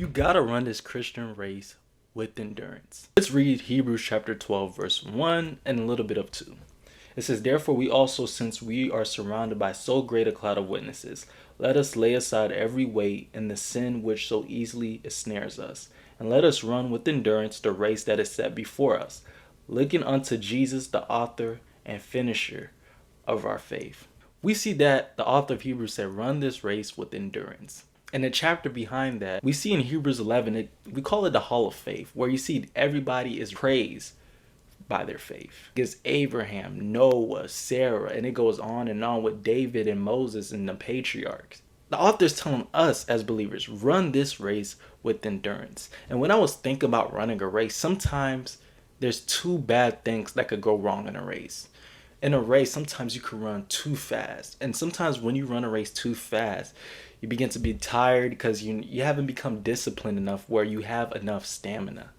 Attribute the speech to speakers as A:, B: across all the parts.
A: You gotta run this Christian race with endurance. Let's read Hebrews chapter 12, verse 1 and a little bit of 2. It says, "Therefore we also, since we are surrounded by so great a cloud of witnesses, let us lay aside every weight and the sin which so easily ensnares us, and let us run with endurance the race that is set before us, looking unto Jesus, the author and finisher of our faith." We see that the author of Hebrews said, run this race with endurance. And the chapter behind that, we see in Hebrews 11, we call it the Hall of Faith, where you see everybody is praised by their faith. It's Abraham, Noah, Sarah, and it goes on and on with David and Moses and the patriarchs. The author is telling us as believers, run this race with endurance. And when I was thinking about running a race, sometimes there's two bad things that could go wrong in a race. In a race, sometimes you can run too fast. And sometimes when you run a race too fast, you begin to be tired because you haven't become disciplined enough where you have enough stamina.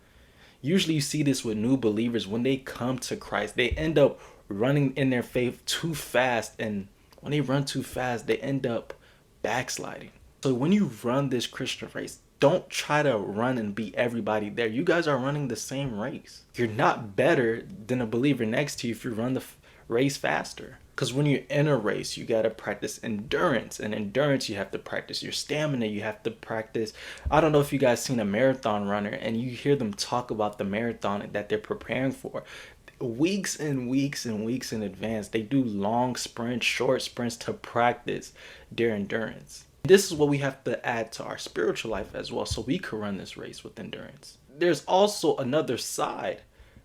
A: Usually you see this with new believers. When they come to Christ, they end up running in their faith too fast. And when they run too fast, they end up backsliding. So when you run this Christian race, don't try to run and beat everybody there. You guys are running the same race. You're not better than a believer next to you if you run the race faster. Because when you're in a race, you got to practice endurance. And endurance, you have to practice your stamina. You have to practice. I don't know if you guys seen a marathon runner and you hear them talk about the marathon that they're preparing for. Weeks and weeks and weeks in advance, they do long sprints, short sprints to practice their endurance. This is what we have to add to our spiritual life as well, so we can run this race with endurance. There's also another side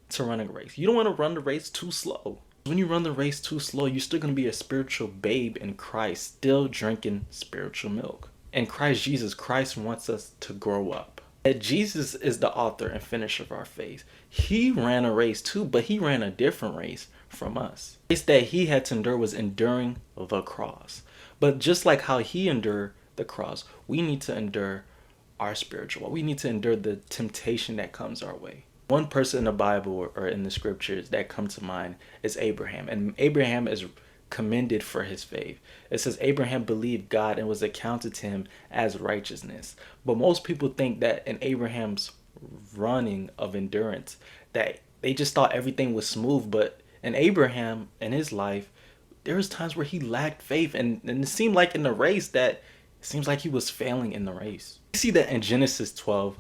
A: to running a race. You don't want to run the race too slow. When you run the race too slow, you're still going to be a spiritual babe in Christ, still drinking spiritual milk. In Christ Jesus, Christ wants us to grow up. That Jesus is the author and finisher of our faith. He ran a race too, but he ran a different race from us. The race that he had to endure was enduring the cross. But just like how he endured the cross, we need to endure our spiritual. We need to endure the temptation that comes our way. One person in the Bible or in the scriptures that come to mind is Abraham. And Abraham is commended for his faith. It says Abraham believed God and was accounted to him as righteousness. But most people think that in Abraham's running of endurance, that they just thought everything was smooth. But in Abraham, in his life, there was times where he lacked faith. And it seemed like in the race that it seems like he was failing in the race. You see that in Genesis 12,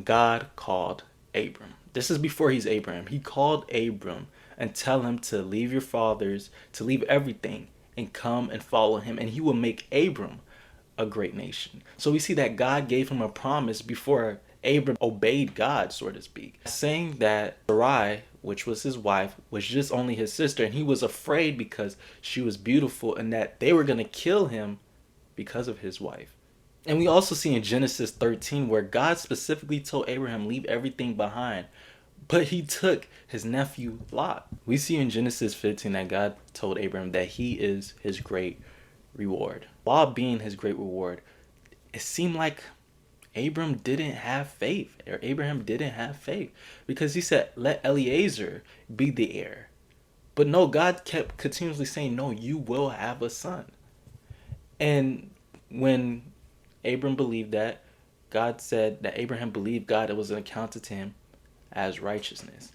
A: God called Abram. This is before he's Abraham. He called Abram and tell him to leave your fathers, to leave everything and come and follow him. And he will make Abram a great nation. So we see that God gave him a promise before Abram obeyed God, so to speak. Saying that Sarai, which was his wife, was just only his sister. And he was afraid because she was beautiful and that they were going to kill him because of his wife. And we also see in Genesis 13 where God specifically told Abraham, leave everything behind. But he took his nephew Lot. We see in Genesis 15 that God told Abraham that he is his great reward. While being his great reward, it seemed like Abraham didn't have faith. Or Abraham didn't have faith. Because he said, let Eliezer be the heir. But no, God kept continuously saying, no, you will have a son. And when Abram believed that, God said that Abraham believed God, it was accounted to him as righteousness.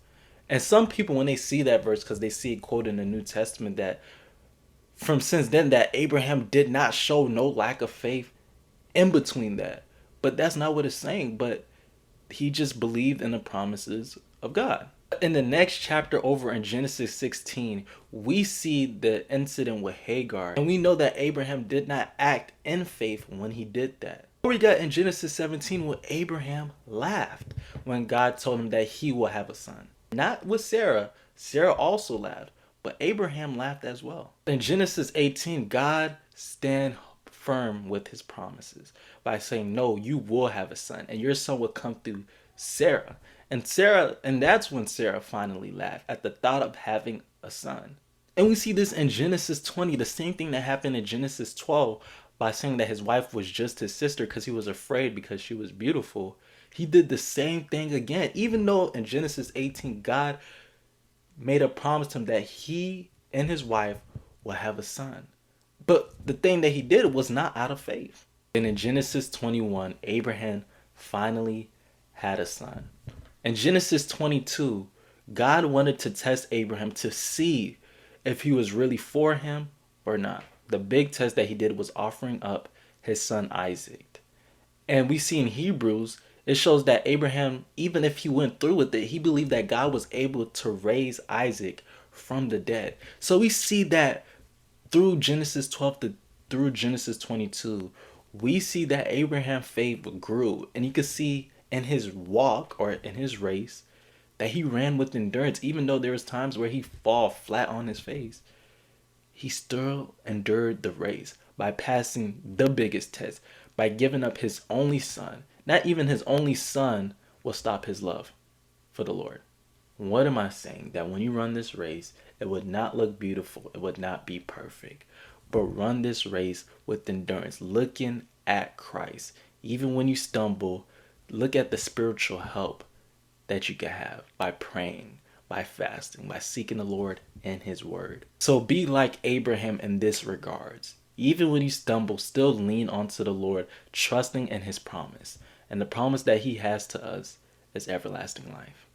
A: And some people, when they see that verse, because they see it quoted in the New Testament, that from since then that Abraham did not show no lack of faith in between that. But that's not what it's saying. But he just believed in the promises of God. In the next chapter over in Genesis 16, we see the incident with Hagar. And we know that Abraham did not act in faith when he did that. We got in Genesis 17 where Abraham laughed when God told him that he will have a son. Not with Sarah. Sarah also laughed, but Abraham laughed as well. In Genesis 18, God stand firm with his promises by saying, no, you will have a son and your son will come through Sarah. And that's when Sarah finally laughed at the thought of having a son. And we see this in Genesis 20, the same thing that happened in Genesis 12 by saying that his wife was just his sister because he was afraid because she was beautiful. He did the same thing again, even though in Genesis 18, God made a promise to him that he and his wife will have a son. But the thing that he did was not out of faith. And in Genesis 21, Abraham finally had a son. In Genesis 22, God wanted to test Abraham to see if he was really for him or not. The big test that he did was offering up his son Isaac. And we see in Hebrews, it shows that Abraham, even if he went through with it, he believed that God was able to raise Isaac from the dead. So we see that through Genesis 12 through Genesis 22, we see that Abraham's faith grew. And you could see in his walk or in his race that he ran with endurance, even though there was times where he fall flat on his face. He still endured the race by passing the biggest test, by giving up his only son. Not even his only son will stop his love for the Lord. What am I saying? That when you run this race, it would not look beautiful. It would not be perfect. But run this race with endurance, looking at Christ. Even when you stumble, look at the spiritual help that you can have by praying, by fasting, by seeking the Lord and his word. So be like Abraham in this regards. Even when you stumble, still lean onto the Lord, trusting in his promise. And the promise that he has to us is everlasting life.